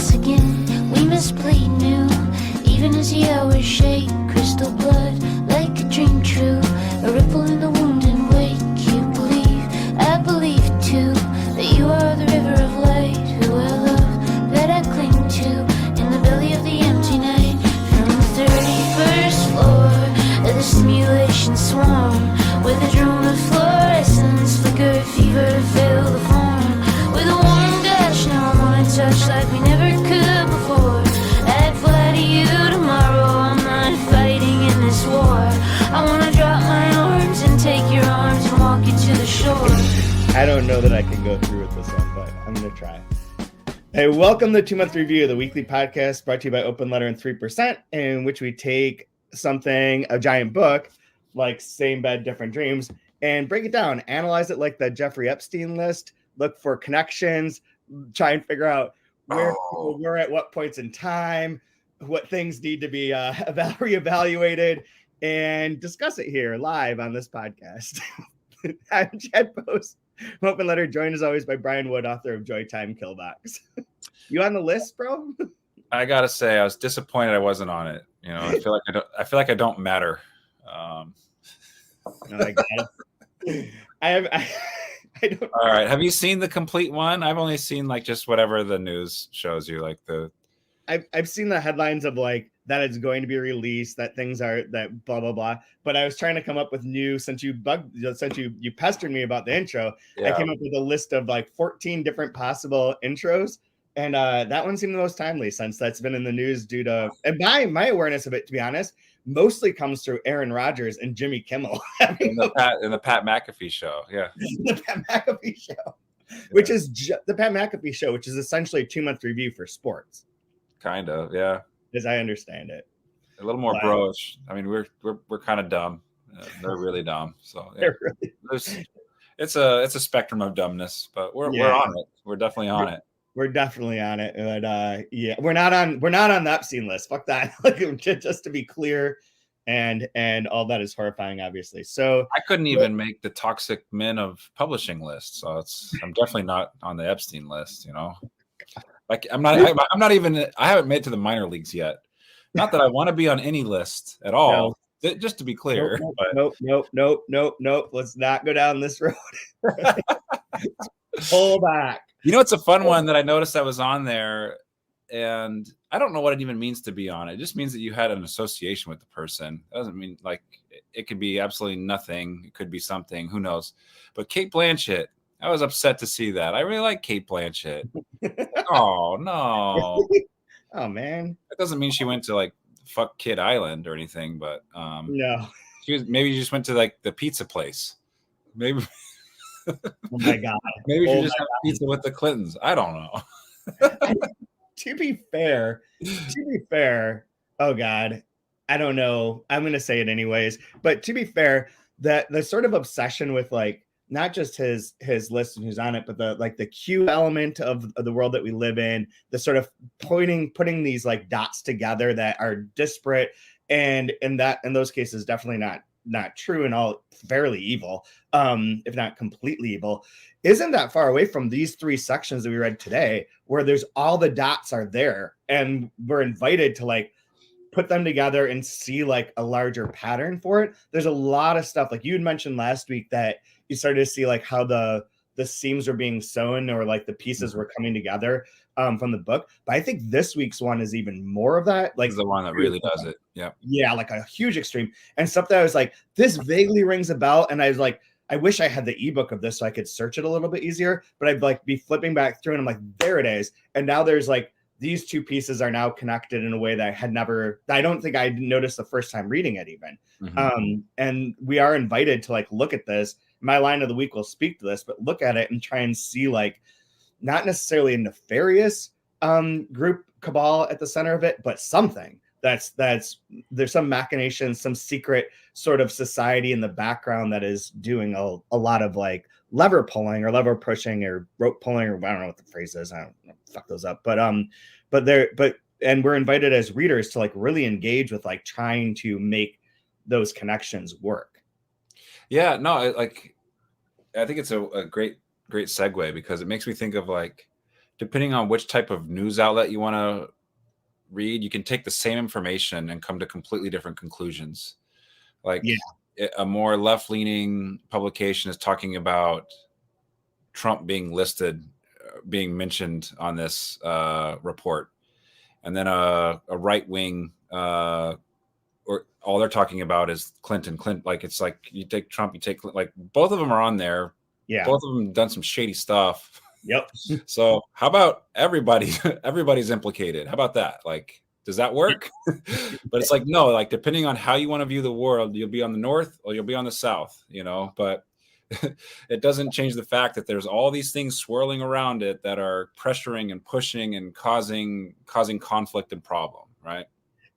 us again. We must bleed new, even as the hours shake. Crystal blood, like a dream true. A ripple in the wound and wake. You believe, I believe too, that you are the river of light. Who I love, that I cling to, in the belly of the empty night. From the 31st floor of the simulation swarm, with a drone of fluorescence, flicker, fever to fill the form. With a warm gush, now I wanna touch like we never could before. I'd fly to you tomorrow, I'm not fighting in this war. I wanna drop my arms and take your arms and walk you to the shore. I don't know that I can go through with this one, but I'm gonna try. Hey, welcome to 2-Month Review, the weekly podcast brought to you by Open Letter and 3%, in which we take something, a giant book, like Same Bed, Different Dreams, and break it down, analyze it like the Jeffrey Epstein list, look for connections, try and figure out where people were at what points in time, what things need to be reevaluated, and discuss it here live on this podcast. I'm Chad Post, Open Letter, joined as always by Brian Wood, author of Joy Time Killbox. You on the list, bro? I gotta say, I was disappointed I wasn't on it. You know, I feel like I don't matter. No, I got it. I don't. All right. Have you seen the complete one? I've only seen like just whatever the news shows you, like the. I've seen the headlines of like that it's going to be released, that things are that blah blah blah. But I was trying to come up with new since you pestered me about the intro. Yeah. I came up with a list of like 14 different possible intros, and that one seemed the most timely since that's been in the news due to, and my awareness of it, to be honest, mostly comes through Aaron Rodgers and Jimmy Kimmel. in the Pat McAfee show. Yeah. The Pat McAfee show, which is the Pat McAfee show, which is essentially a 2-month review for sports. Kind of, yeah. As I understand it. A little more bro-ish. I mean, we're kind of dumb. They're really dumb. So yeah. Really... it's a spectrum of dumbness, but we're on it. We're definitely on it. We're definitely on it, but yeah, we're not on the Epstein list. Fuck that. Just to be clear, and all that is horrifying, obviously. So I couldn't even make the toxic men of publishing list, so I'm definitely not on the Epstein list. You know, like I'm not even. I haven't made it to the minor leagues yet. Not that I want to be on any list at all. No. Just to be clear. Nope. Let's not go down this road. Pull back. You know, it's a fun one that I noticed that was on there, and I don't know what it even means to be on it. It just means that you had an association with the person. It doesn't mean like it could be absolutely nothing. It could be something. Who knows? But Cate Blanchett, I was upset to see that. I really like Cate Blanchett. Oh, no. Oh, man. That doesn't mean she went to like fuck Kid Island or anything, but no. Maybe she just went to like the pizza place. Maybe. Oh my God. Maybe she just had pizza with the Clintons. I don't know. To be fair, oh God, I don't know. I'm going to say it anyways. But to be fair, that the sort of obsession with like, not just his list and who's on it, but the Q element of the world that we live in, the sort of putting these like dots together that are disparate. And in those cases, definitely not true and all fairly evil, if not completely evil, isn't that far away from these 3 sections that we read today, where there's all the dots are there and we're invited to like put them together and see like a larger pattern for it. There's a lot of stuff like you had mentioned last week that you started to see like how the seams are being sewn or like the pieces were coming together from the book. But I think this week's one is even more of that. Like the one that really does it. Yeah. Yeah. Like a huge extreme and stuff that I was like, this vaguely rings a bell. And I was like, I wish I had the ebook of this so I could search it a little bit easier, but I'd like be flipping back through and I'm like, there it is. And now there's like, these 2 pieces are now connected in a way that I don't think I noticed the first time reading it even. Mm-hmm. And we are invited to like, look at this. My line of the week will speak to this, but look at it and try and see like, not necessarily a nefarious group cabal at the center of it, but something that's there's some machination, some secret sort of society in the background that is doing a lot of like lever pulling or lever pushing or rope pulling, or I don't know what the phrase is. I don't know, fuck those up. And we're invited as readers to like really engage with like trying to make those connections work. Yeah, no, I think it's a great segue because it makes me think of like depending on which type of news outlet you want to read, you can take the same information and come to completely different conclusions. Like a more left-leaning publication is talking about Trump being mentioned on this report, and then a right-wing or all they're talking about is Clinton. Like it's like you take Trump, you take like both of them are on there. Yeah, both of them done some shady stuff. Yep. So how about everybody's implicated? How about that? Like, does that work? But it's like, no, like depending on how you want to view the world, you'll be on the north or you'll be on the south, you know, but it doesn't change the fact that there's all these things swirling around it that are pressuring and pushing and causing conflict and problem, right?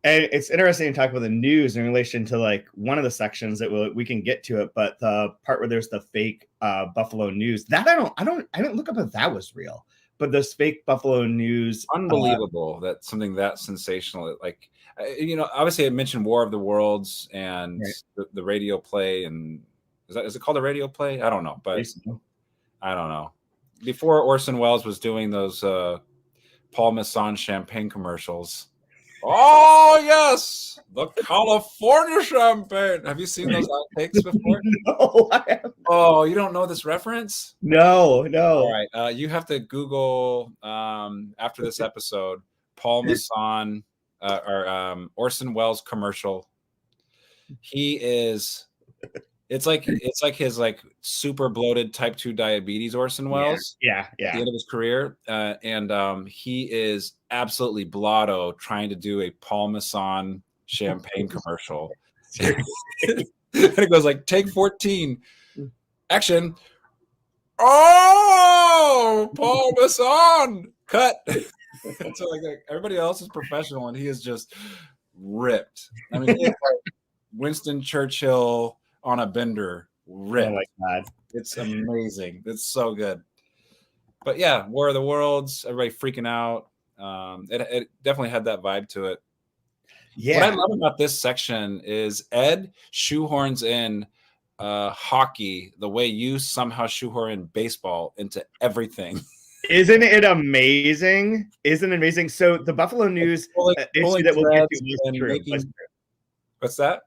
And it's interesting to talk about the news in relation to like one of the sections that we can get to it, but the part where there's the fake Buffalo News, that I didn't look up if that was real, but this fake Buffalo News, unbelievable that something that sensational, like you know, obviously I mentioned War of the Worlds and the radio play, and is it called a radio play? I don't know, but I don't know. Before Orson Welles was doing those Paul Masson champagne commercials. Oh yes, the California champagne. Have you seen those outtakes before? No, I haven't. Oh, you don't know this reference? No. All right, you have to Google after this episode Paul Masson or Orson Welles commercial. He is. It's like his like super bloated type 2 diabetes Orson Welles. Yeah. At the end of his career, and he is absolutely blotto trying to do a Paul Masson champagne commercial. And it goes like, take 14, action. Oh, Paul Masson, cut. So like everybody else is professional, and he is just ripped. I mean, he is like Winston Churchill on a bender, ripped. Oh my God. It's amazing. It's so good. But yeah, War of the Worlds, everybody freaking out. It definitely had that vibe to it. Yeah. What I love about this section is Ed shoehorns in hockey the way you somehow shoehorn in baseball into everything. Isn't it amazing? Isn't it amazing? So the Buffalo News issue that we'll get to is true. What's that?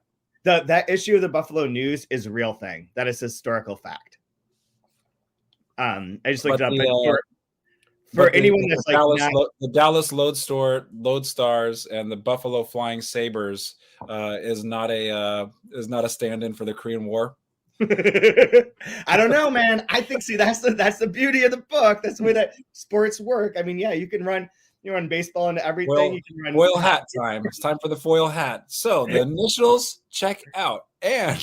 That issue of the Buffalo News is a real thing. That is historical fact. I just looked it up. For anyone that's like the Dallas Lodestars and the Buffalo Flying Sabres is not a stand-in for the Korean War. I don't know, man. I think that's the beauty of the book. That's the way that sports work. I mean, yeah, you can run baseball into everything. Well, you can run foil hat time. It's time for the foil hat. So the initials check out. And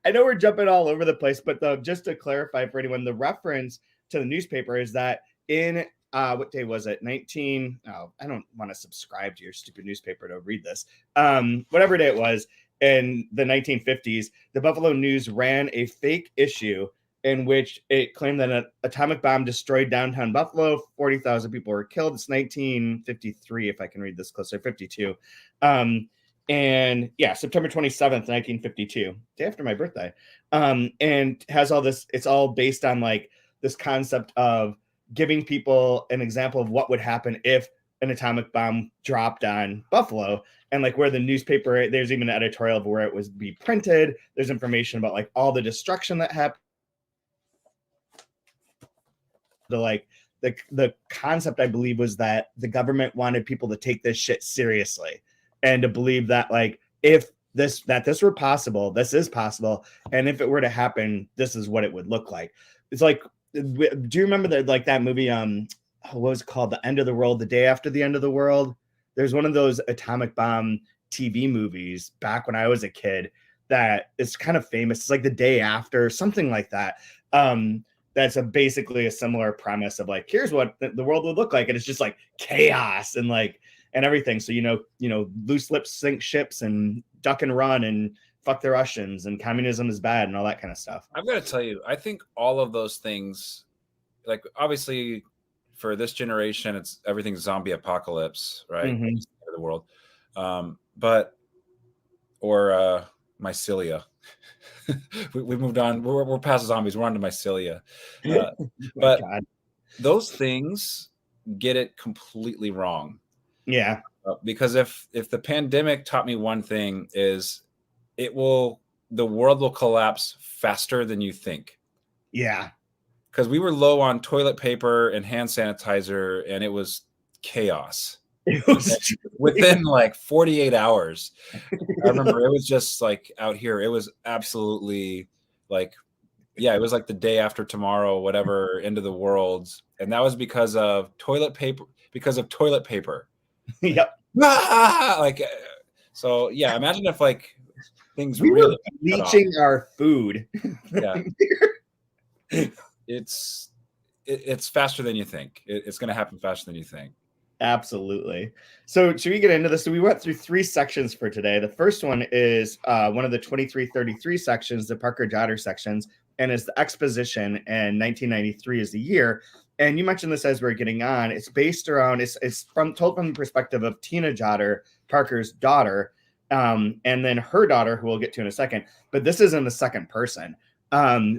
I know we're jumping all over the place, but just to clarify for anyone, the reference to the newspaper is that in what day was it? I don't want to subscribe to your stupid newspaper to read this. Whatever day it was in the 1950s, the Buffalo News ran a fake issue in which it claimed that an atomic bomb destroyed downtown Buffalo. 40,000 people were killed. It's 1953, if I can read this closer, 52. And yeah, September 27th, 1952, day after my birthday. And has all this, it's all based on like this concept of giving people an example of what would happen if an atomic bomb dropped on Buffalo, and like where the newspaper, there's even an editorial of where it was be printed. There's information about like all the destruction that happened. The concept, I believe, was that the government wanted people to take this shit seriously and to believe that like if this were possible, this is possible, and if it were to happen, this is what it would look like. It's like, do you remember that movie what was it called, The End of the World, The Day After the End of the World? There's one of those atomic bomb TV movies back when I was a kid that is kind of famous. It's like The Day After, something like that. That's basically a similar premise of like, here's what the world would look like, and it's just like chaos and everything. So loose lips sink ships and duck and run and fuck the Russians and communism is bad and all that kind of stuff. I've got to tell you, I think all of those things, like obviously for this generation, it's everything's zombie apocalypse, right? Mm-hmm. The world, or mycelia. we moved on. We're past zombies. We're on to mycelia. But God. those things get it completely wrong. Yeah. Because if the pandemic taught me one thing is the world will collapse faster than you think. Yeah. Because we were low on toilet paper and hand sanitizer, and it was chaos. It was Within like 48 hours. I remember it was just like out here. It was absolutely like, yeah, it was like the day after tomorrow, whatever, end of the world. And that was because of toilet paper. Yep. Like, so yeah, imagine if like things We really were bleaching our food. Yeah. It's faster than you think. It's going to happen faster than you think. Absolutely. So should we get into this? So we went through 3 sections for today. The first one is one of the 2333 sections, the Parker Jotter sections, and is the exposition, and 1993 is the year. And you mentioned this as we're getting on. It's based around, it's told from the perspective of Tina Jotter, Parker's daughter, and then her daughter, who we'll get to in a second. But this is in the second person,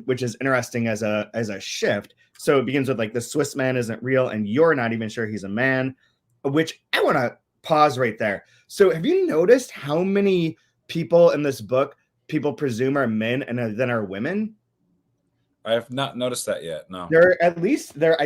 which is interesting as a shift. So it begins with like the Swiss man isn't real, and you're not even sure he's a man, which I want to pause right there. So have you noticed how many people in this book people presume are men and then are women? I have not noticed that yet. No. There at least there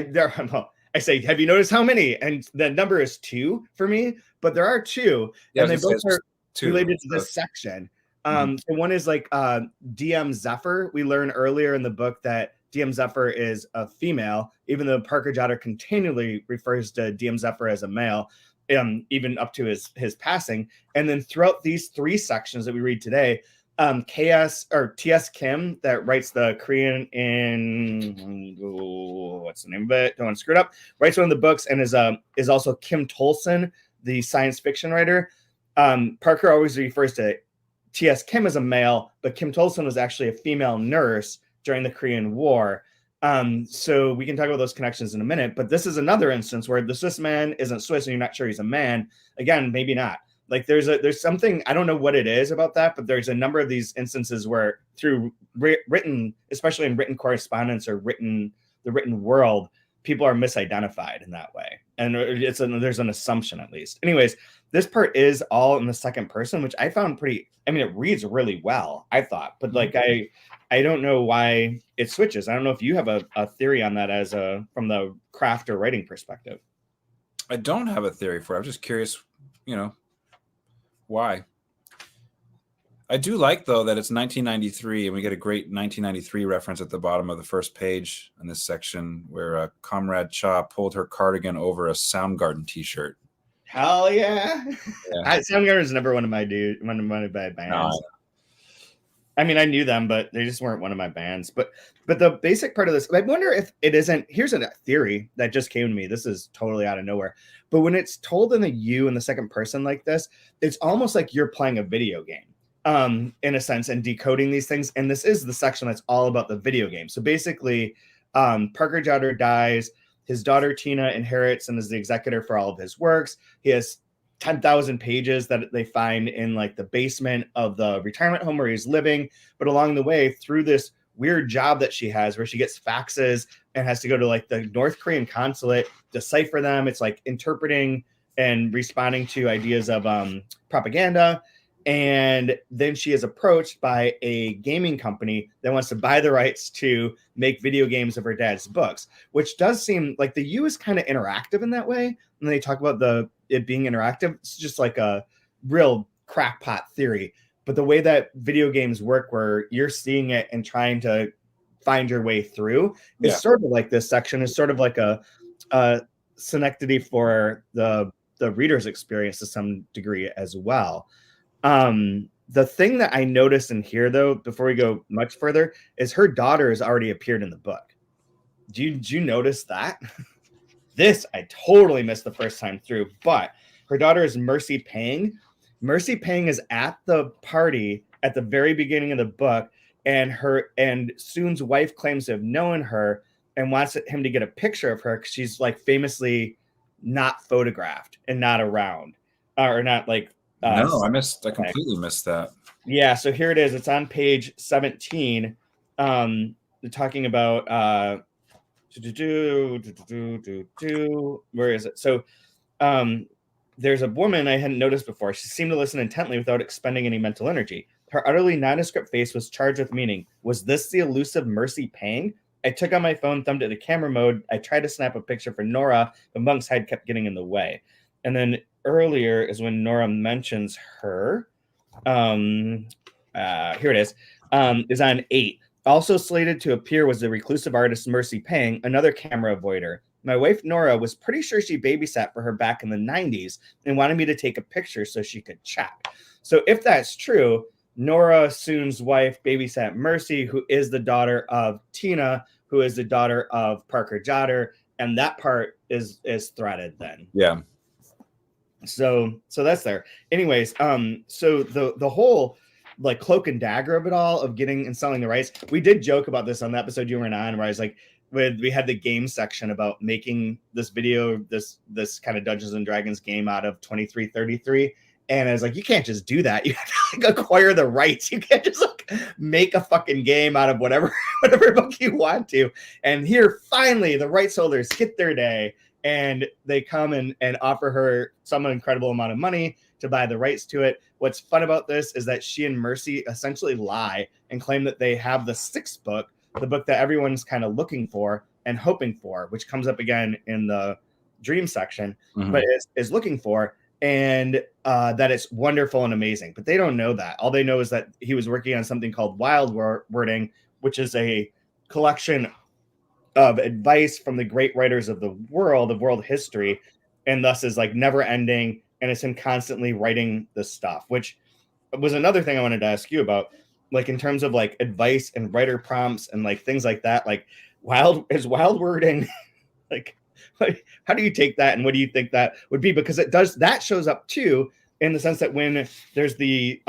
well, I say, have you noticed how many? And the number is 2 for me, but there are 2, Yeah, and they both are 2 related to this section. So one is like DM Zephyr. We learn earlier in the book that DM Zephyr is a female, even though Parker Jotter continually refers to DM Zephyr as a male, even up to his passing. And then throughout these 3 sections that we read today, TS Kim, that writes the Korean in what's the name of it? Don't want to screw it up. Writes one of the books and is also Kim Tolson, the science fiction writer. Parker always refers to T.S. Kim as a male, but Kim Tolson was actually a female nurse during the Korean War. So we can talk about those connections in a minute, but this is another instance where the Swiss man isn't Swiss and you're not sure he's a man. Again, maybe not. Like there's something, I don't know what it is about that, but there's a number of these instances where through written, especially in written correspondence or the written world, people are misidentified in that way. And there's an assumption at least. Anyways, this part is all in the second person, which I found it reads really well, I thought, but like, I don't know why it switches. I don't know if you have a theory on that from the craft or writing perspective. I don't have a theory for it. I'm just curious, why. I do like, though, that it's 1993, and we get a great 1993 reference at the bottom of the first page in this section where Comrade Cha pulled her cardigan over a Soundgarden t-shirt. Hell yeah. Soundgarden is never one of my bands. No. I mean, I knew them, but they just weren't one of my bands. But the basic part of this, I wonder if it isn't. Here's a theory that just came to me. This is totally out of nowhere. But when it's told in the you in the second person like this, it's almost like you're playing a video game, in a sense, and decoding these things. And this is the section that's all about the video game. So basically, Parker Jotter dies. His daughter Tina inherits and is the executor for all of his works. He has 10,000 pages that they find in like the basement of the retirement home where he's living. But along the way, through this weird job that she has where she gets faxes and has to go to like the North Korean consulate, decipher them. It's like interpreting and responding to ideas of propaganda. And then she is approached by a gaming company that wants to buy the rights to make video games of her dad's books, which does seem like the U is kind of interactive in that way. And they talk about it being interactive. It's just like a real crackpot theory. But the way that video games work, where you're seeing it and trying to find your way through, is sort of like this section is sort of like a synecdoche for the reader's experience to some degree as well. The thing that I noticed in here, though, before we go much further, is her daughter has already appeared in the book. Did you notice that? This I totally missed the first time through, but her daughter is Mercy Pang. Mercy Pang is at the party at the very beginning of the book, and Soon's wife claims to have known her and wants him to get a picture of her because she's like famously not photographed and not around, or not like. No, I completely missed that. Yeah, so here it is. It's on page 17. They're talking about Where is it? So there's a woman I hadn't noticed before. She seemed to listen intently without expending any mental energy. Her utterly nondescript face was charged with meaning. Was this the elusive Mercy Pang? I took out my phone, thumbed it to camera mode. I tried to snap a picture for Nora, but Monk's head kept getting in the way. And then earlier is when Nora mentions her. Here it is. Is on 8. Also slated to appear was the reclusive artist Mercy Pang, another camera avoider. My wife Nora was pretty sure she babysat for her back in the 90s and wanted me to take a picture so she could check. So if that's true, Nora Soon's wife babysat Mercy, who is the daughter of Tina, who is the daughter of Parker Jotter, and that part is threaded then. Yeah. So that's there. Anyways, so the whole like cloak and dagger of it all, of getting and selling the rights. We did joke about this on the episode you weren't on, where I was like, we had the game section about making this video, this kind of Dungeons and Dragons game out of 2333. And I was like, you can't just do that. You have to like acquire the rights. You can't just like make a fucking game out of whatever book you want to. And here, finally, the rights holders get their day, and they come and offer her some incredible amount of money to buy the rights to it. What's fun about this is that she and Mercy essentially lie and claim that they have the 6th book, the book that everyone's kind of looking for and hoping for, which comes up again in the dream section, but is looking for, and that it's wonderful and amazing. But they don't know that. All they know is that he was working on something called Wild Wording, which is a collection of advice from the great writers of the world, of world history, and thus is like never ending, and it's him constantly writing this stuff, which was another thing I wanted to ask you about, like in terms of like advice and writer prompts and like things like that. Like wild wording, like how do you take that, and what do you think that would be? Because that shows up too, in the sense that when there's the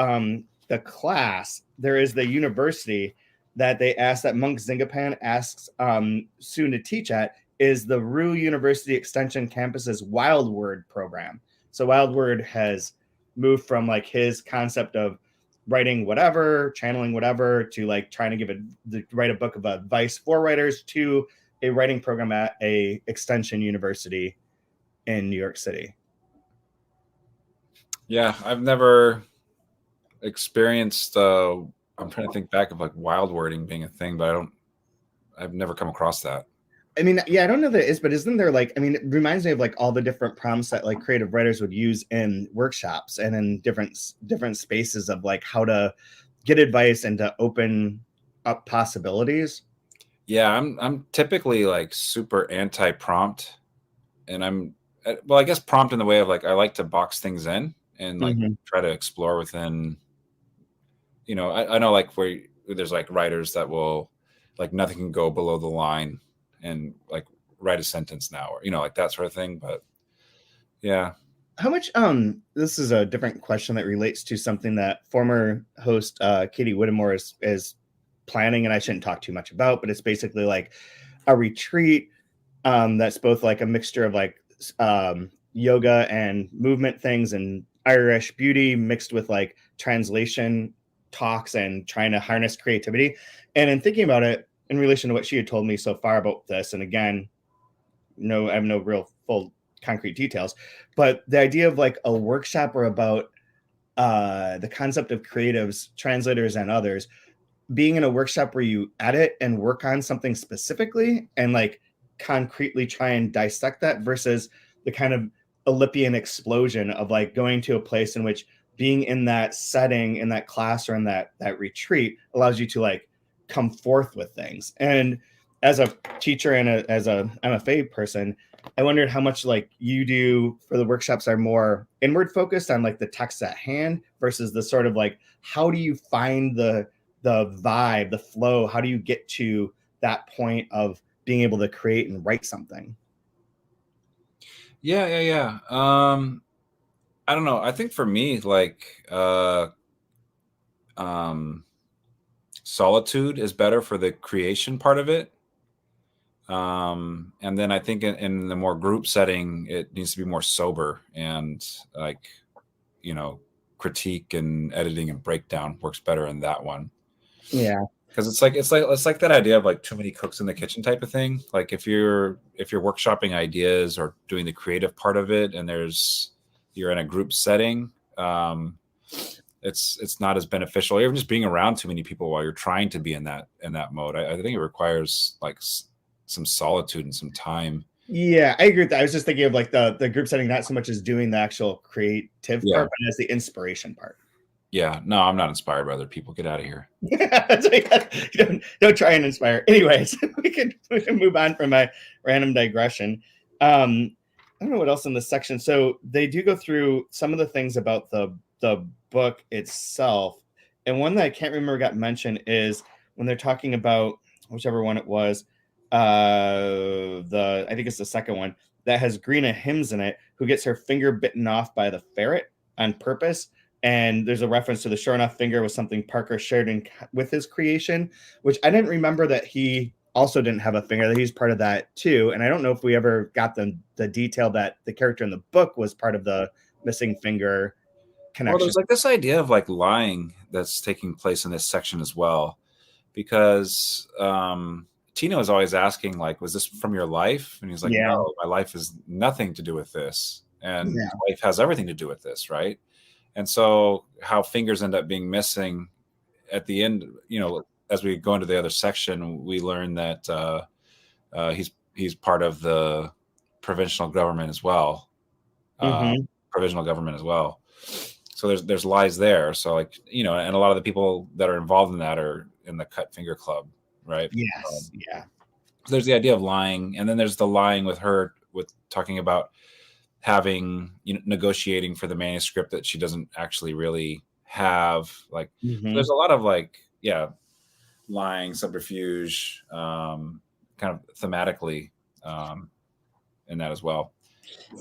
class, there is the university that they ask, that Monk Zingapan asks Soon to teach at, is the Rue University Extension Campus's Wild Word program. So Wild Word has moved from like his concept of writing whatever, channeling whatever, to like trying to write a book of advice for writers, to a writing program at a extension university in New York City. Yeah, I've never experienced I'm trying to think back of like wild wording being a thing, but I've never come across that. I mean, yeah, I don't know that it is, but isn't there like, I mean, it reminds me of like all the different prompts that like creative writers would use in workshops and in different spaces of like how to get advice and to open up possibilities. Yeah, I'm typically like super anti-prompt, and I guess prompt in the way of like I like to box things in and like try to explore within. You know, I know like where there's like writers that will like nothing can go below the line and like write a sentence now, or you know, like that sort of thing. But yeah. How much this is a different question that relates to something that former host Katie Whittemore is planning, and I shouldn't talk too much about, but it's basically like a retreat that's both like a mixture of like yoga and movement things and Irish beauty mixed with like translation talks and trying to harness creativity. And in thinking about it in relation to what she had told me so far about this, and again, I have no real full concrete details, but the idea of like a workshop or about the concept of creatives, translators, and others being in a workshop where you edit and work on something specifically and like concretely try and dissect that, versus the kind of Olympian explosion of like going to a place in which being in that setting, in that class, or in that retreat allows you to like come forth with things. And as a teacher and as a MFA person, I wondered how much like you do for the workshops are more inward focused on like the text at hand versus the sort of like, how do you find the vibe, the flow? How do you get to that point of being able to create and write something? Yeah. I don't know. I think for me, like solitude is better for the creation part of it. And then I think in the more group setting, it needs to be more sober, and like, you know, critique and editing and breakdown works better in that one. Yeah. Because it's like that idea of like too many cooks in the kitchen type of thing. Like if you're workshopping ideas or doing the creative part of it, and you're in a group setting, it's not as beneficial. Or even just being around too many people while you're trying to be in that mode. I think it requires like some solitude and some time. Yeah, I agree with that. I was just thinking of like the group setting, not so much as doing the actual creative Yeah. part, but as the inspiration part. Yeah, no, I'm not inspired by other people. Get out of here. Don't try and inspire. Anyways, we can move on from my random digression. I don't know what else in this section. So they do go through some of the things about the book itself, and one that I can't remember got mentioned is when they're talking about whichever one it was. I think it's the second one that has Greenna Hims in it, who gets her finger bitten off by the ferret on purpose. And there's a reference to the sure enough finger was something Parker shared with his creation, which I didn't remember that he also didn't have a finger, that he's part of that too. And I don't know if we ever got the detail that the character in the book was part of the missing finger connection. Well, there's like this idea of like lying that's taking place in this section as well, because Tina was always asking, like, was this from your life? And he's like, no, my life has nothing to do with this. And life has everything to do with this, right? And so how fingers end up being missing at the end, as we go into the other section, we learn that he's part of the provisional government as well. Provisional government as well. So there's lies there. So like, and a lot of the people that are involved in that are in the Cut Finger Club, right? Yes. So there's the idea of lying, and then there's the lying with her, with talking about having, negotiating for the manuscript that she doesn't actually really have. Like, so there's a lot of like, lying, subterfuge, kind of thematically in that as well.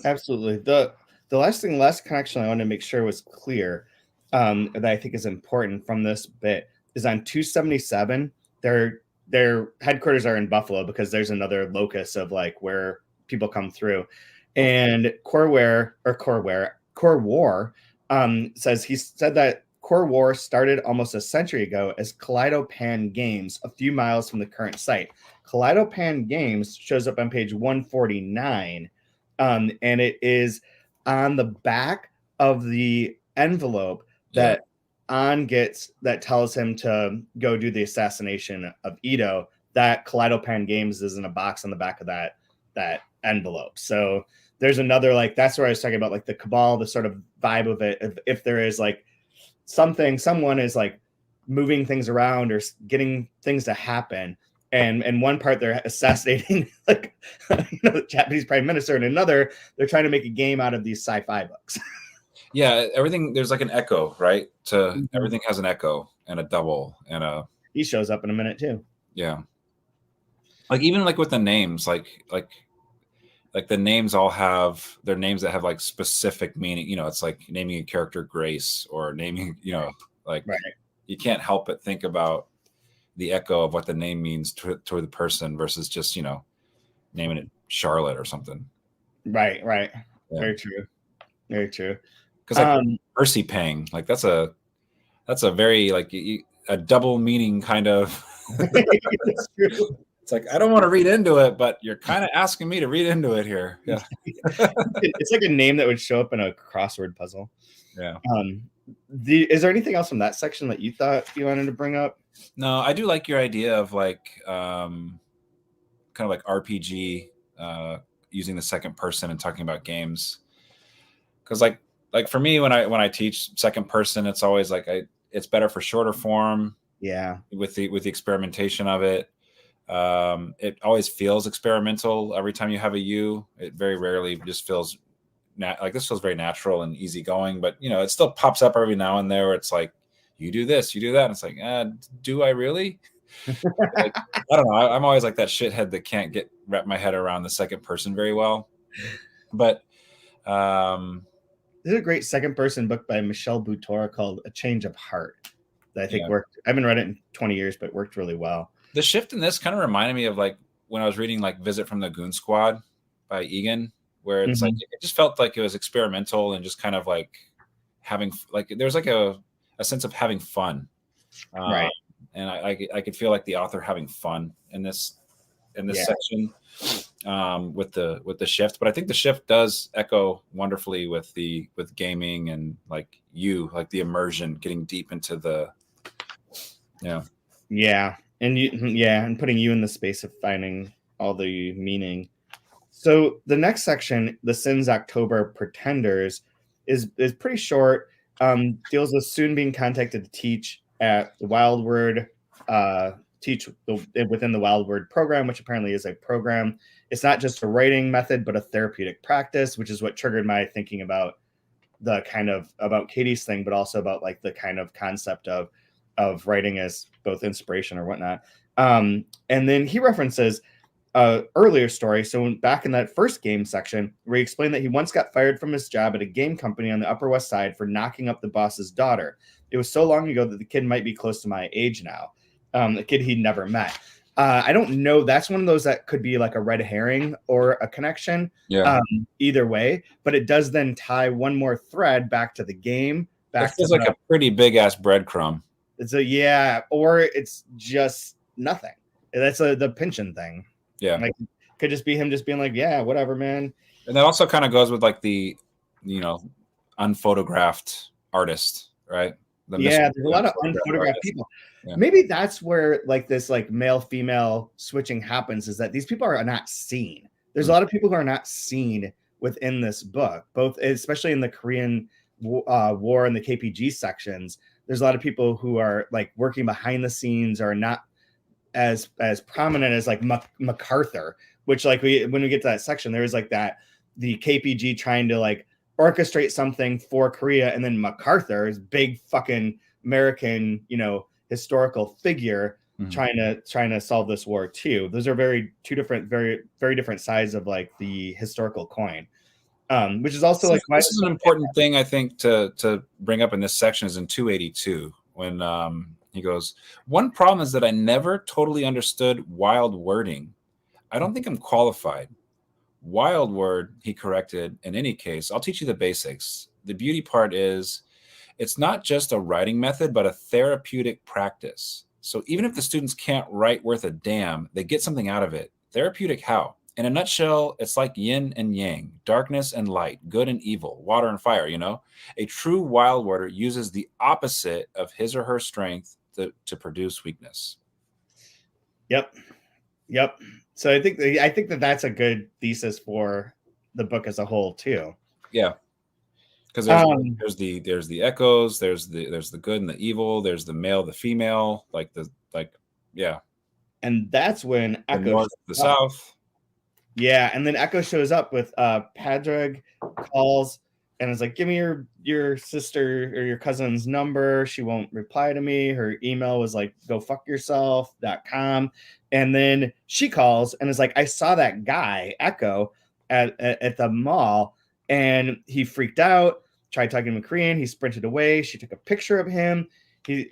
Absolutely. The last connection I want to make sure was clear, that I think is important from this bit, is on 277. Their headquarters are in Buffalo because there's another locus of like where people come through. And Core War says he said that Core War started almost a century ago as Kaleidopan Games, a few miles from the current site. Kaleidopan Games shows up on page 149, and it is on the back of the envelope that An gets that tells him to go do the assassination of Ito. That Kaleidopan Games is in a box on the back of that envelope. So there's another, like, that's where I was talking about, like, the cabal, the sort of vibe of it. If there is like someone is like moving things around or getting things to happen, and one part they're assassinating like the Japanese prime minister, and another they're trying to make a game out of these sci-fi books. Yeah, everything, there's like an echo, right? Everything has an echo and a double and a. He shows up in a minute too. Yeah, like even like with the names, like the names all have their names that have like specific meaning. It's like naming a character Grace, or naming, like you can't help but think about the echo of what the name means to the person versus just naming it Charlotte or something. Right. Yeah. Very true. Because like Mercy Pang, like that's a very like a double meaning kind of. It's true. It's like, I don't want to read into it, but you're kind of asking me to read into it here. Yeah. It's like a name that would show up in a crossword puzzle. Yeah. Is there anything else from that section that you thought you wanted to bring up? No, I do like your idea of like kind of like RPG, using the second person and talking about games. Because like for me, when I teach second person, it's always like it's better for shorter form. Yeah. With the experimentation of it. It always feels experimental every time you have a U. It very rarely just feels like this feels very natural and easygoing, but it still pops up every now and there where it's like, you do this, you do that. And it's like, do I really? Like, I don't know. I'm always like that shithead that can't wrap my head around the second person very well. But there's a great second person book by Michelle Butora called A Change of Heart that I think worked. I haven't read it in 20 years, but it worked really well. The shift in this kind of reminded me of like when I was reading like Visit from the Goon Squad by Egan, where it's like it just felt like it was experimental and just kind of like having like there's like a sense of having fun, right? and I could feel like the author having fun in this section with the shift. But I think the shift does echo wonderfully with gaming and like the immersion, getting deep into the and putting you in the space of finding all the meaning. So the next section, the Sins October Pretenders, is pretty short. Deals with soon being contacted to teach at the Wildword, within the Wildword program, which apparently is a program. It's not just a writing method, but a therapeutic practice, which is what triggered my thinking about Katie's thing, but also about like the kind of concept of writing as both inspiration or whatnot. And then he references earlier story. So back in that first game section, where he explained that he once got fired from his job at a game company on the Upper West Side for knocking up the boss's daughter. It was so long ago that the kid might be close to my age now. A kid he'd never met. I don't know. That's one of those that could be like a red herring or a connection. Yeah. Either way, but it does then tie one more thread back to the game. It feels like a pretty big ass breadcrumb. Or it's just nothing. That's the Pynchon thing. Yeah, like could just be him just being like, yeah, whatever, man. And that also kind of goes with like the unphotographed artist, right? There's a lot of unphotographed people. Yeah. Maybe that's where like this like male female switching happens, is that these people are not seen. There's a lot of people who are not seen within this book, both especially in the Korean War and the KPG sections. There's a lot of people who are like working behind the scenes, or not as prominent as like MacArthur, which like when we get to that section, there is like that the KPG trying to like orchestrate something for Korea, and then MacArthur is big fucking American, historical figure trying to solve this war too. Those are very different sides of like the historical coin. Which is also like this is an important thing I think to bring up in this section is in 282 when he goes, one problem is that I never totally understood wild wording. I don't think I'm qualified. Wild word, he corrected. In any case, I'll teach you the basics. The beauty part is it's not just a writing method, but a therapeutic practice. So even if the students can't write worth a damn, they get something out of it. Therapeutic how? In a nutshell, it's like yin and yang, darkness and light, good and evil, water and fire, A true wild worder uses the opposite of his or her strength to produce weakness. Yep. So I think that that's a good thesis for the book as a whole too. Yeah. Because there's the echoes, there's the good and the evil, there's the male, the female, And that's when Echo the north, the south. Yeah, and then Echo shows up with Padraig, calls and is like, give me your sister or your cousin's number. She won't reply to me. Her email was like, gofuckyourself.com. And then she calls and is like, I saw that guy, Echo, at the mall, and he freaked out, tried talking to him in Korean. He sprinted away. She took a picture of him.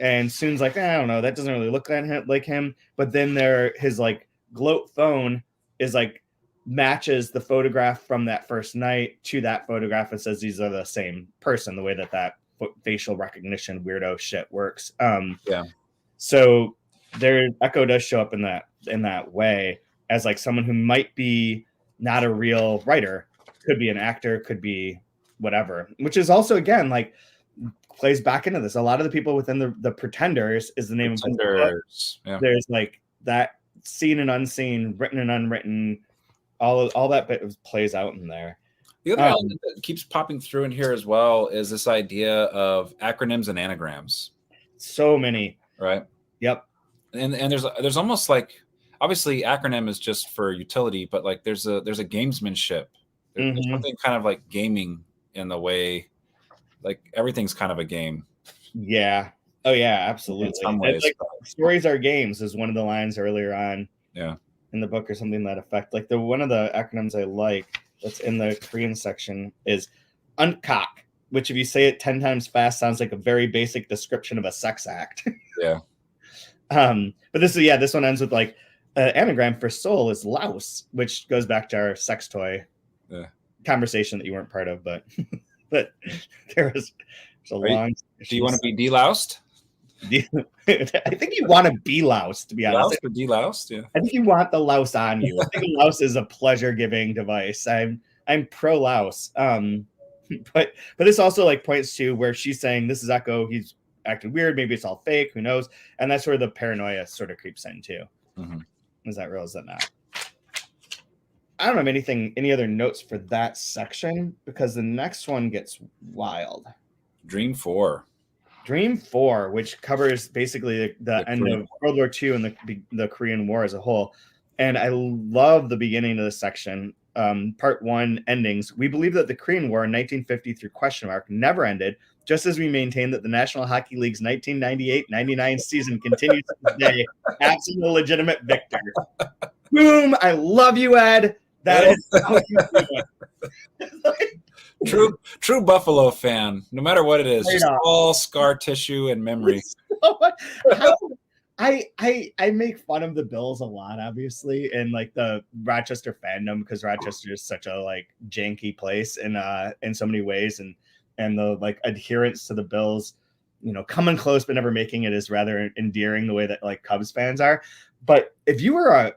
And Soon's like, I don't know, that doesn't really look like him. But then his like gloat phone is like matches the photograph from that first night to that photograph. It says these are the same person, the way that facial recognition weirdo shit works. So Echo does show up in that way as like someone who might be not a real writer, could be an actor, could be whatever, which is also again like plays back into this. A lot of the people within the Pretenders is the name of the book. Yeah. There's like that seen and unseen, written and unwritten, all that bit plays out in there. The other element that keeps popping through in here as well is this idea of acronyms and anagrams. So many. Right. Yep. And there's almost like, obviously acronym is just for utility, but like there's a gamesmanship. There's something kind of like gaming in the way, like everything's kind of a game. Yeah. Oh yeah, absolutely. In some ways, like, stories are games is one of the lines earlier on. Yeah. In the book or something that effect. Like one of the acronyms I like that's in the Korean section is UNCOC, which if you say it 10 times fast sounds like a very basic description of a sex act. Yeah. But this one ends with like anagram for soul is louse, which goes back to our sex toy conversation that you weren't part of, but there's a long. Do you want to be deloused? I think you want to be loused, to be honest. Loused or deloused? Yeah. I think you want the louse on you. I think louse is a pleasure-giving device. I'm pro louse. But this also like points to where she's saying this is Echo. He's acting weird. Maybe it's all fake. Who knows? And that's where the paranoia sort of creeps in too. Mm-hmm. Is that real? Is that not? I don't have any other notes for that section because the next one gets wild. Dream 4. Dream 4, which covers basically the end Korean of World War II and the Korean War as a whole. And I love the beginning of this section. Part 1 endings. We believe that the Korean War in 1950 through question mark never ended, just as we maintain that the National Hockey League's 1998-99 season continues to this day, absent a legitimate victor. Boom! I love you, Ed. That is how you do it. True Buffalo fan. No matter what it is, Right just on. all scar tissue and memory. I make fun of the Bills a lot, obviously, and like the Rochester fandom because Rochester is such a like janky place in so many ways, and the like adherence to the Bills, you know, coming close but never making it is rather endearing the way that like Cubs fans are. But if you were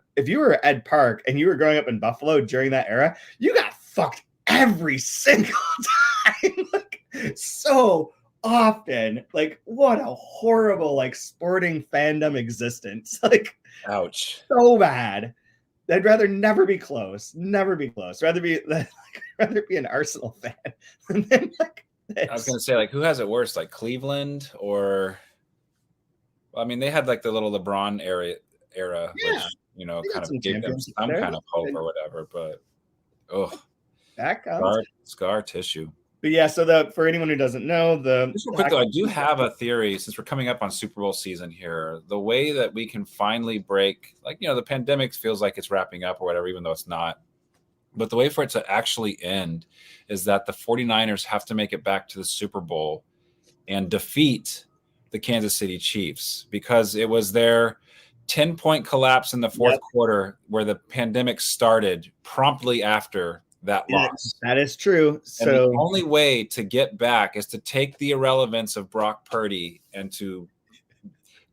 Ed Park and you were growing up in Buffalo during that era, you got fucked every single time, like so often. Like what a horrible like sporting fandom existence. Like Ouch. so bad. I'd rather never be close. Rather be an Arsenal fan than like this. I was gonna say, like, who has it worse, like Cleveland or? Well, I mean, they had like the little LeBron era, Yeah. which you know They got kind some of gave them champions some there. kind of hope or whatever. But That comes. scar tissue. But yeah, so for anyone who doesn't know, Just real quick though, I do have a theory since we're coming up on Super Bowl season here. The way that we can finally break, like, you know, the pandemic feels like it's wrapping up or whatever, even though it's not. But the way for it to actually end is that the 49ers have to make it back to the Super Bowl and defeat the Kansas City Chiefs, because it was their 10-point collapse in the fourth quarter where the pandemic started promptly after that loss. That is true. And So the only way to get back is to take the irrelevance of Brock Purdy and to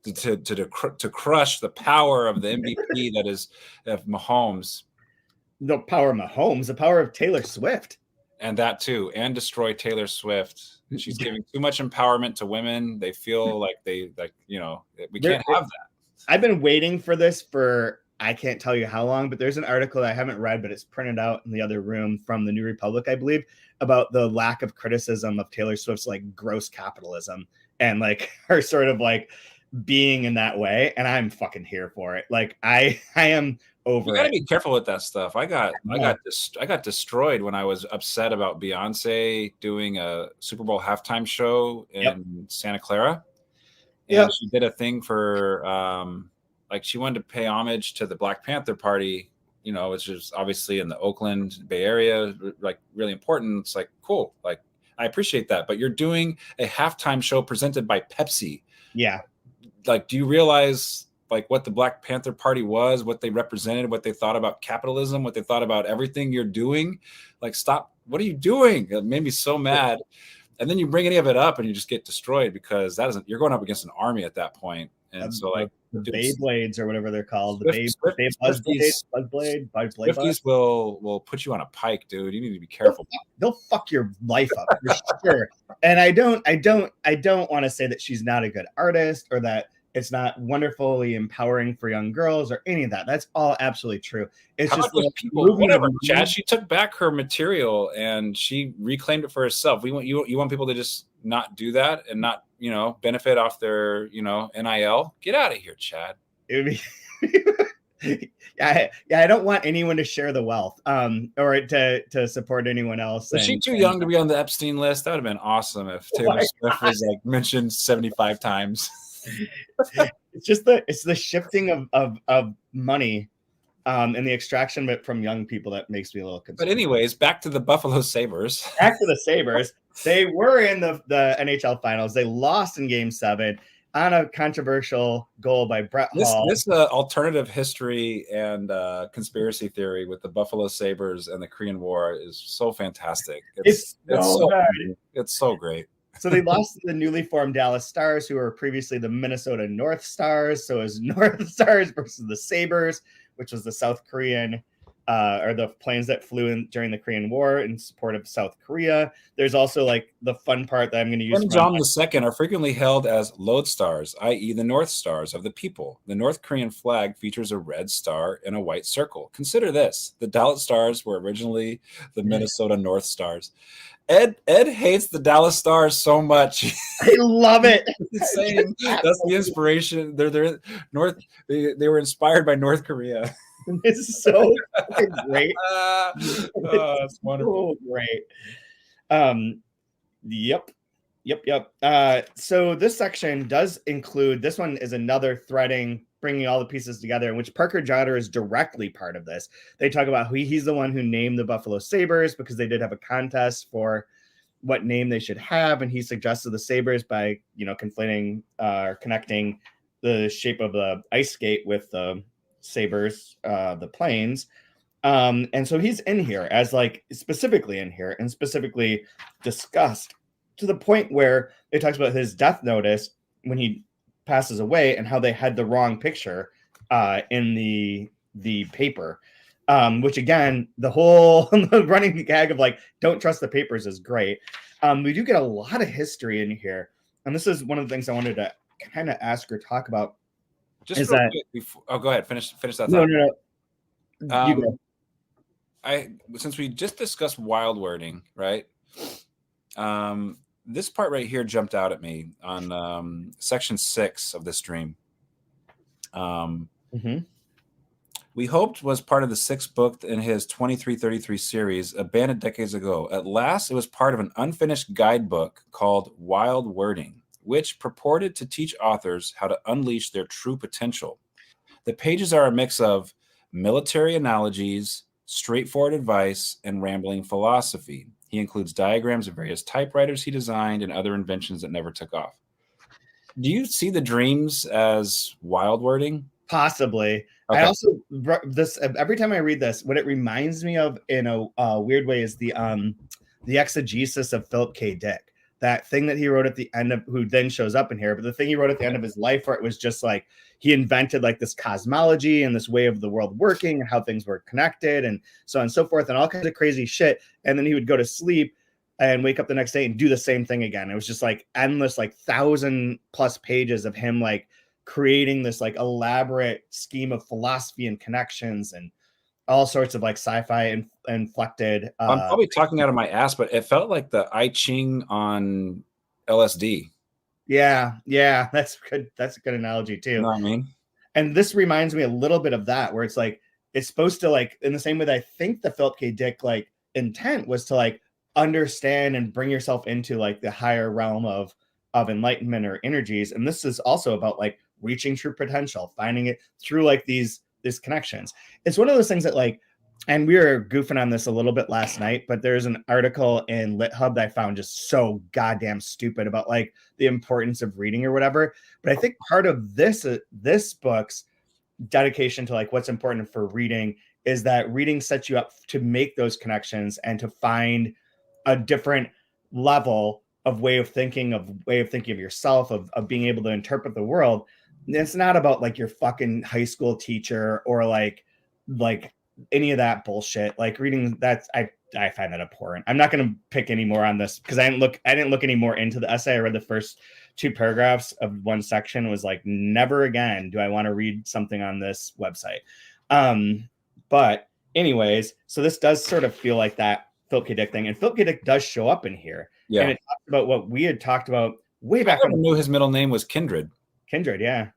crush the power of the MVP that is of Mahomes. The power of Mahomes, the power of Taylor Swift. And that too, and destroy Taylor Swift. She's giving too much empowerment to women. They feel like we can't have that. I've been waiting for this for I can't tell you how long, but there's an article that I haven't read, but it's printed out in the other room from the New Republic, I believe, about the lack of criticism of Taylor Swift's like gross capitalism and like her sort of like being in that way. And I'm fucking here for it. Like I am over. You got to it. be careful with that stuff. I got destroyed when I was upset about Beyonce doing a Super Bowl halftime show in Santa Clara. And she did a thing for like she wanted to pay homage to the Black Panther Party, you know, which is obviously in the Oakland Bay Area, like really important. It's like, cool. Like, I appreciate that. But you're doing a halftime show presented by Pepsi. Yeah. Like, do you realize like what the Black Panther Party was, what they represented, what they thought about capitalism, what they thought about everything you're doing? Like, stop. What are you doing? It made me so mad. And then you bring any of it up and you just get destroyed because you're going up against an army at that point. And so like the Beyblades or whatever they're called, Swifties will put you on a pike, dude. You need to be careful. They'll fuck your life up for sure. And I don't want to say that she's not a good artist or that it's not wonderfully empowering for young girls or any of that. That's all absolutely true. It's just people, whatever, Chad. She took back her material and she reclaimed it for herself. You want people to just not do that and not, you know, benefit off their, you know, NIL. Get out of here, Chad. It would be I don't want anyone to share the wealth or to support anyone else. Was she too young to be on the Epstein list? That would have been awesome if Taylor Swift was like mentioned 75 times. It's just the shifting of money and the extraction of it from young people that makes me a little concerned. But anyways, back to the Buffalo Sabres. Back to the Sabres. They were in the NHL finals. They lost in Game 7 on a controversial goal by Brett Hall. This alternative history and conspiracy theory with the Buffalo Sabres and the Korean War is so fantastic. It's so great. So they lost to the newly formed Dallas Stars, who were previously the Minnesota North Stars. So it was North Stars versus the Sabres, which was the South Korean or the planes that flew in during the Korean War in support of South Korea. There's also like the fun part that I'm going to use. John II are frequently held as lodestars, i.e. the North Stars of the people. The North Korean flag features a red star in a white circle. Consider this. The Dallas Stars were originally the Minnesota North Stars. Ed hates the Dallas Stars so much. I love it. Insane. That's the inspiration. They're North. They were inspired by North Korea. It's so great. That's wonderful. So great. Yep. So this section does include, this one is another threading, bringing all the pieces together, in which Parker Jotter is directly part of this. They talk about he's the one who named the Buffalo Sabres because they did have a contest for what name they should have, and he suggested the Sabres by conflating connecting the shape of the ice skate with the Sabres, the planes. And so he's in here as like specifically in here and specifically discussed to the point where it talks about his death notice when he passes away and how they had the wrong picture in the paper, which again, the whole running gag of like, don't trust the papers is great. We do get a lot of history in here. And this is one of the things I wanted to kind of ask or talk about. Just real quick before, go ahead. Finish that thought. No. You go. Since we just discussed wild wording, right? This part right here jumped out at me on section 6 of the stream. We hoped was part of the 6th book in his 2333 series, abandoned decades ago. At last, it was part of an unfinished guidebook called Wild Wording, which purported to teach authors how to unleash their true potential. The pages are a mix of military analogies, straightforward advice, and rambling philosophy. He includes diagrams of various typewriters he designed and other inventions that never took off. Do you see the dreams as wild wording? Possibly. Okay. I also every time I read this, what it reminds me of in a weird way is the exegesis of Philip K. Dick. That thing that he wrote at the end of, who then shows up in here, but the thing he wrote at the end of his life, where it was just like he invented like this cosmology and this way of the world working and how things were connected and so on and so forth and all kinds of crazy shit. And then he would go to sleep and wake up the next day and do the same thing again. It was just like endless, like 1,000+ pages of him like creating this like elaborate scheme of philosophy and connections and all sorts of like sci-fi inflected. I'm probably talking out of my ass, but it felt like the I Ching on LSD. Yeah, that's good. That's a good analogy too. You know what I mean? And this reminds me a little bit of that, where it's like it's supposed to like in the same way that I think the Philip K. Dick like intent was to like understand and bring yourself into like the higher realm of enlightenment or energies. And this is also about like reaching true potential, finding it through like these connections. It's one of those things that like, and we were goofing on this a little bit last night, but there's an article in LitHub that I found just so goddamn stupid about like the importance of reading or whatever. But I think part of this book's dedication to like what's important for reading is that reading sets you up to make those connections and to find a different level of way of thinking of yourself, of being able to interpret the world. It's not about like your fucking high school teacher or like any of that bullshit. Like reading that, I find that abhorrent. I'm not going to pick any more on this because I didn't look any more into the essay. I read the first 2 paragraphs of one section, was like, never again do I want to read something on this website. But anyways, so this does sort of feel like that Philip K. Dick thing, and Philip K. Dick does show up in here. Yeah, and it talks about what we had talked about way back. I knew his middle name was Kindred. Kindred, yeah.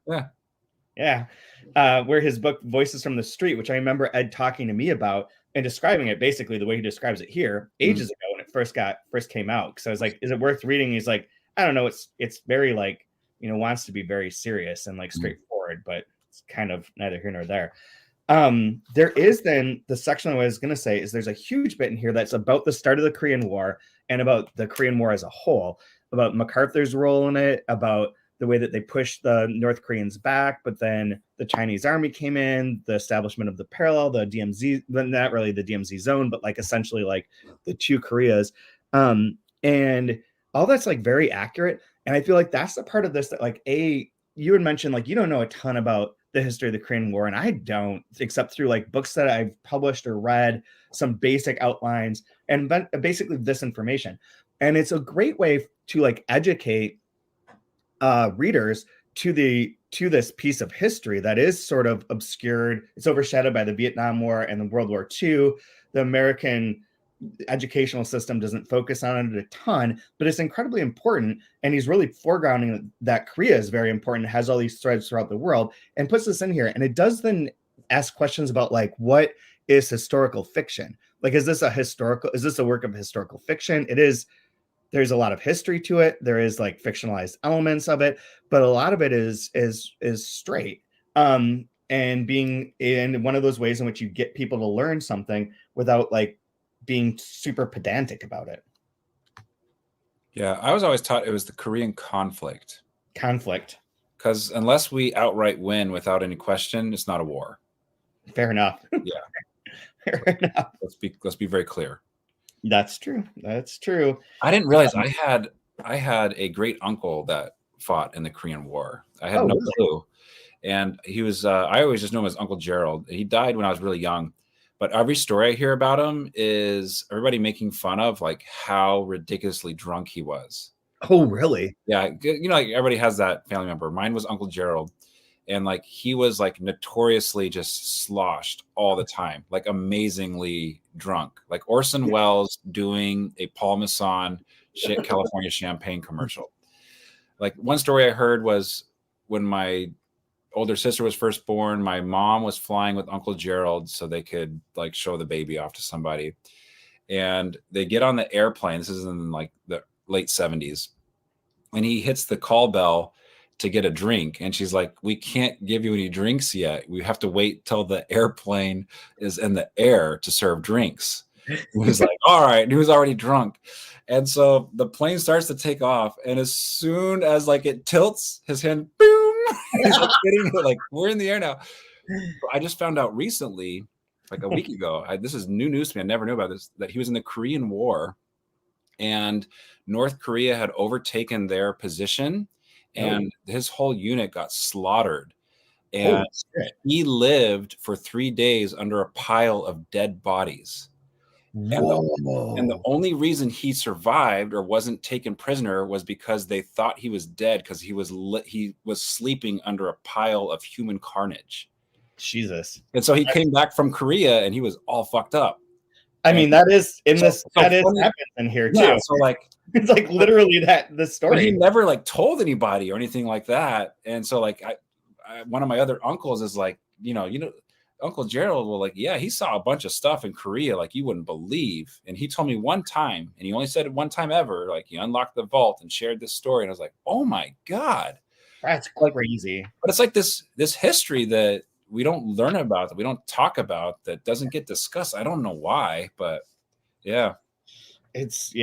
Where his book Voices from the Street, which I remember Ed talking to me about and describing it basically the way he describes it here ages ago when it first came out. So I was like, is it worth reading? He's like, I don't know. It's very like, wants to be very serious and like straightforward, but it's kind of neither here nor there. There is then the section I was going to say is there's a huge bit in here that's about the start of the Korean War and about the Korean War as a whole, about MacArthur's role in it, about the way that they pushed the North Koreans back, but then the Chinese army came in, the establishment of the parallel, the DMZ, not really the DMZ zone, but like essentially like the 2 Koreas. And all that's like very accurate. And I feel like that's the part of this that like you had mentioned like you don't know a ton about the history of the Korean War, and I don't, except through like books that I've published or read, some basic outlines, and basically this information. And it's a great way to like educate readers to this piece of history that is sort of obscured. It's overshadowed by the Vietnam War and the World War II. The American educational system doesn't focus on it a ton, but it's incredibly important. And he's really foregrounding that Korea is very important, has all these threads throughout the world, and puts this in here. And it does then ask questions about like, what is historical fiction? Like, is this a work of historical fiction? It is. There's a lot of history to it. There is like fictionalized elements of it, but a lot of it is straight. And being in one of those ways in which you get people to learn something without like being super pedantic about it. Yeah, I was always taught it was the Korean conflict. Because unless we outright win without any question, it's not a war. Fair enough. Yeah. Fair enough. Let's be very clear. That's true. I didn't realize I had a great uncle that fought in the Korean War. I had no clue. And he was I always just knew him as Uncle Gerald. He died when I was really young. But every story I hear about him is everybody making fun of like how ridiculously drunk he was. Oh, really? Yeah, you know, like everybody has that family member. Mine was Uncle Gerald. And like he was like notoriously just sloshed all the time, like amazingly drunk, like Orson Welles doing a Paul Masson California champagne commercial. Like one story I heard was when my older sister was first born, my mom was flying with Uncle Gerald so they could like show the baby off to somebody. And they get on the airplane. This is in like the late 70s. And he hits the call bell to get a drink, and she's like, we can't give you any drinks yet. We have to wait till the airplane is in the air to serve drinks. He was like, all right. And he was already drunk. And so the plane starts to take off, and as soon as like it tilts, his hand, boom, he's like hitting it, like we're in the air now. I just found out recently, like a week ago, this is new news to me, I never knew about this, that he was in the Korean War and North Korea had overtaken their position. And his whole unit got slaughtered. And he lived for 3 days under a pile of dead bodies. And the only reason he survived or wasn't taken prisoner was because they thought he was dead because he was sleeping under a pile of human carnage. Jesus. And so he came back from Korea and he was all fucked up. I mean, that is in this. That is happening in here too. Yeah, so like, it's like literally the story. But he never like told anybody or anything like that. And so like, one of my other uncles is like, you know, Uncle Gerald will like, yeah, he saw a bunch of stuff in Korea like you wouldn't believe. And he told me one time, and he only said it one time ever. Like he unlocked the vault and shared this story, and I was like, oh my god, that's crazy. But it's like this history that we don't learn about, that we don't talk about, that doesn't get discussed. I don't know why, but yeah, it's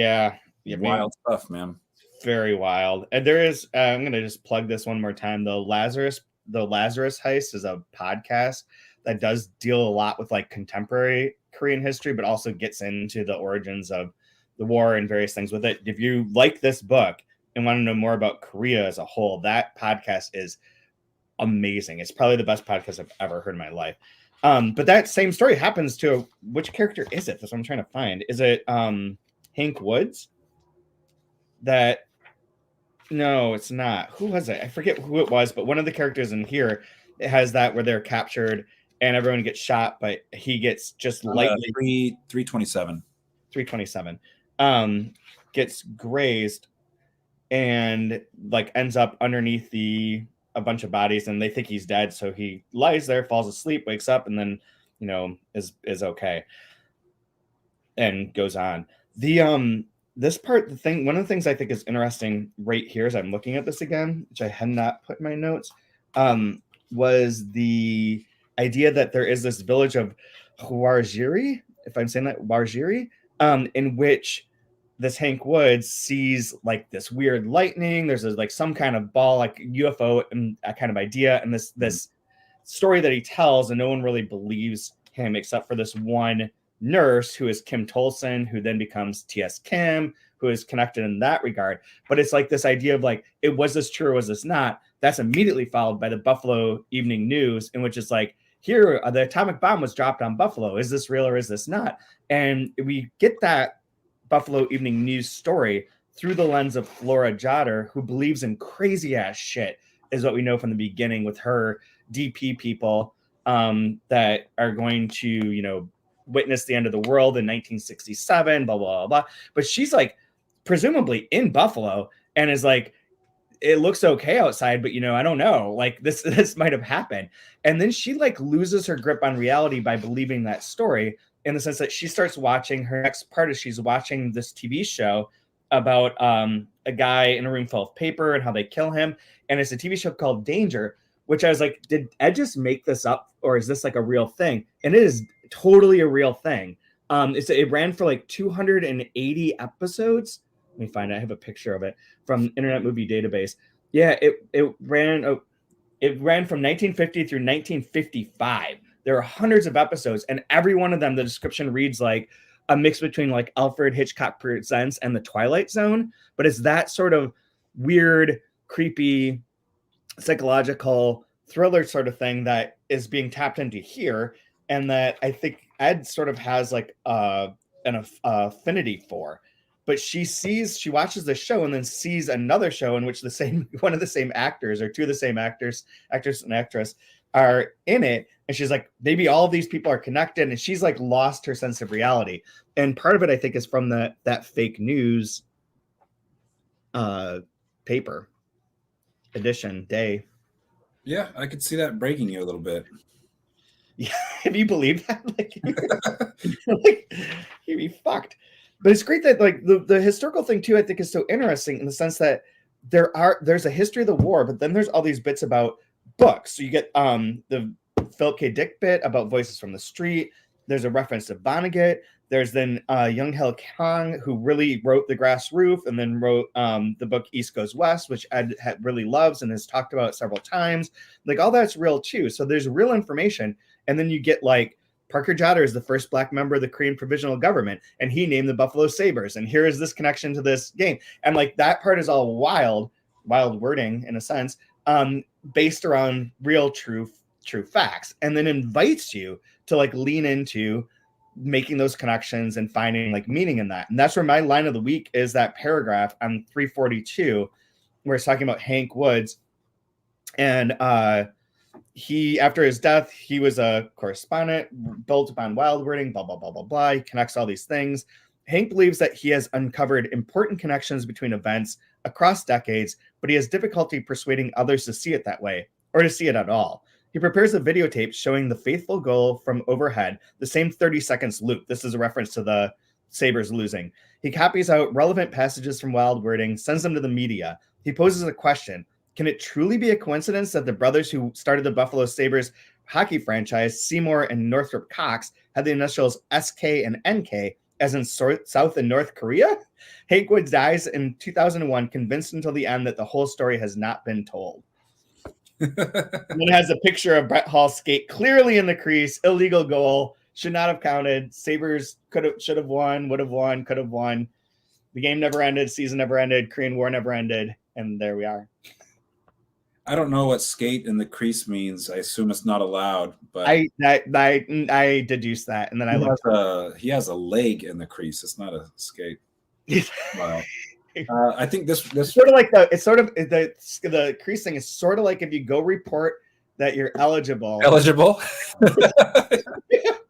wild stuff, man. Very wild. And there is, I'm gonna just plug this one more time. The Lazarus Heist is a podcast that does deal a lot with like contemporary Korean history, but also gets into the origins of the war and various things with it. If you like this book and want to know more about Korea as a whole, that podcast is amazing. It's probably the best podcast I've ever heard in my life. But that same story happens to which character is it? That's what I'm trying to find. Is it Hank Woods? No, it's not. Who was it? I forget who it was, but one of the characters in here, it has that where they're captured and everyone gets shot, but he gets just lightly 327. Gets grazed and like ends up underneath a bunch of bodies, and they think he's dead, so he lies there, falls asleep, wakes up, and then is okay and goes on. This part, one of the things I think is interesting right here as I'm looking at this again, which I had not put in my notes, was the idea that there is this village of Hwarjiri, if I'm saying that, Hwarjiri, in which this Hank Woods sees like this weird lightning. There's like some kind of ball, like UFO, and that kind of idea. And this story that he tells, and no one really believes him except for this one nurse who is Kim Tolson, who then becomes T.S. Kim, who is connected in that regard. But it's like this idea of like, was this true or was this not? That's immediately followed by the Buffalo Evening News, in which it's like, here, the atomic bomb was dropped on Buffalo. Is this real or is this not? And we get that Buffalo Evening News story through the lens of Flora Jotter, who believes in crazy ass shit, is what we know from the beginning with her DP people that are going to, you know, witness the end of the world in 1967, blah, blah, blah, blah. But she's like, presumably in Buffalo, and is like, it looks okay outside, but, you know, I don't know, like this might have happened. And then she like loses her grip on reality by believing that story, in the sense that she starts watching, her next part is she's watching this TV show about a guy in a room full of paper and how they kill him. And it's a TV show called Danger, which I was like, did Ed just make this up, or is this like a real thing? And it is totally a real thing. It ran for like 280 episodes. Let me find it. I have a picture of it from Internet Movie Database. Yeah, it ran from 1950 through 1955. There are hundreds of episodes, and every one of them, the description reads like a mix between like Alfred Hitchcock Presents and The Twilight Zone. But it's that sort of weird, creepy, psychological thriller sort of thing that is being tapped into here, and that I think Ed sort of has like an affinity for. But she watches the show and then sees another show in which one of the same actors, or two of the same actors and actress, are in it. And she's like, maybe all of these people are connected. And she's like lost her sense of reality. And part of it, I think, is from that fake news paper edition day. Yeah, I could see that breaking you a little bit. Yeah, if you believe that, like you'd be fucked. But it's great that like the historical thing too, I think, is so interesting in the sense that there's a history of the war, but then there's all these bits about books. So you get the Philip K. Dick bit about Voices from the Street. There's a reference to Vonnegut. There's then Young Hell Kong, who really wrote The Grass Roof and then wrote the book East Goes West, which Ed really loves and has talked about several times. Like all that's real too. So there's real information. And then you get like Parker Jotter is the first Black member of the Korean Provisional Government, and he named the Buffalo Sabres. And here is this connection to this game. And like that part is all wild wording in a sense, based around real true facts, and then invites you to like lean into making those connections and finding like meaning in that. And that's where my line of the week is that paragraph on 342, where it's talking about Hank Woods. And he, after his death, he was a correspondent, built upon wild wording, blah, blah, blah, blah, blah. He connects all these things. Hank believes that he has uncovered important connections between events across decades, but he has difficulty persuading others to see it that way, or to see it at all. He prepares a videotape showing the faithful goal from overhead, the same 30 seconds loop. This is a reference to the Sabres losing. He copies out relevant passages from wild wording, sends them to the media. He poses a question. Can it truly be a coincidence that the brothers who started the Buffalo Sabres hockey franchise, Seymour and Northrop Cox, had the initials SK and NK, as in South and North Korea? Hank Woods dies in 2001, convinced until the end that the whole story has not been told. And it has a picture of Brett Hall's skate clearly in the crease, illegal goal, should not have counted. Sabres should have won, would have won, could have won. The game never ended, season never ended, Korean War never ended, and there we are. I don't know what skate in the crease means. I assume it's not allowed, but I deduced that, and then he has a leg in the crease. It's not a skate. Wow. I think this sort of like the crease thing is sort of like if you go report that you're eligible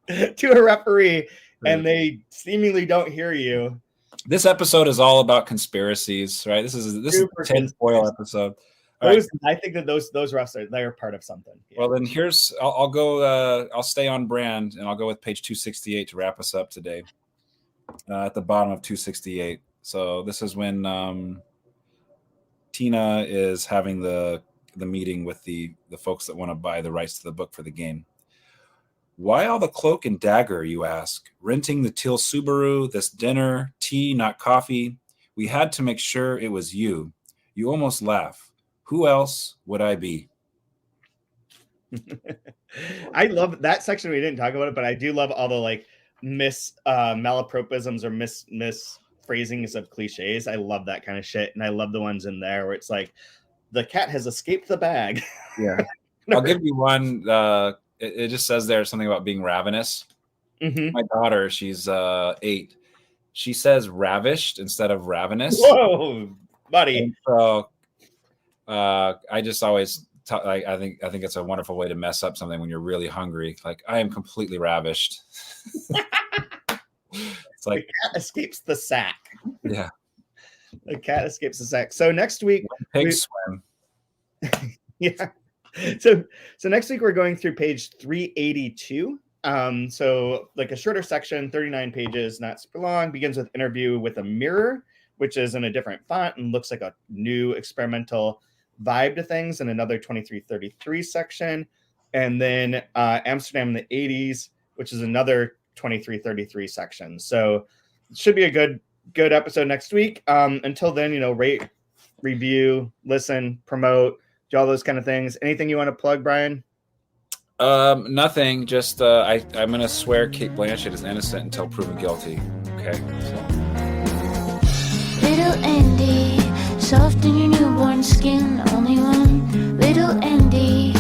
to a referee and they seemingly don't hear you. This episode is all about conspiracies, right? This is a tinfoil episode. Right. I think that those refs they're part of something. Yeah. Well, then I'll go. I'll stay on brand, and I'll go with page 268 to wrap us up today. At the bottom of 268. So this is when Tina is having the meeting with the folks that want to buy the rights to the book for the game. Why all the cloak and dagger, you ask? Renting the teal Subaru, this dinner, tea, not coffee. We had to make sure it was you. You almost laugh. Who else would I be? I love that section. We didn't talk about it, but I do love all the like malapropisms or misphrasings of cliches. I love that kind of shit, and I love the ones in there where it's like the cat has escaped the bag. Yeah. I'll give you one. It just says there something about being ravenous. Mhm. My daughter, she's 8. She says ravished instead of ravenous. Whoa, buddy. And so I just always I think it's a wonderful way to mess up something when you're really hungry. Like, I am completely ravished. It's like The cat escapes the sack. Yeah. The cat escapes the sack. So next week, Pigs swim. yeah. So next week we're going through page 382. So like a shorter section, 39 pages, not super long, begins with interview with a mirror, which is in a different font and looks like a new experimental vibe to things, and another 2333 section. And then Amsterdam in the 80s, which is another 2333 section. So it should be a good episode next week. Until then, rate, review, listen, promote, do all those kind of things. Anything you want to plug, Brian? Nothing. Just I'm gonna swear Kate Blanchett is innocent until proven guilty. Okay. So. Little Andy, soft in your newborn skin, only one. Little Andy,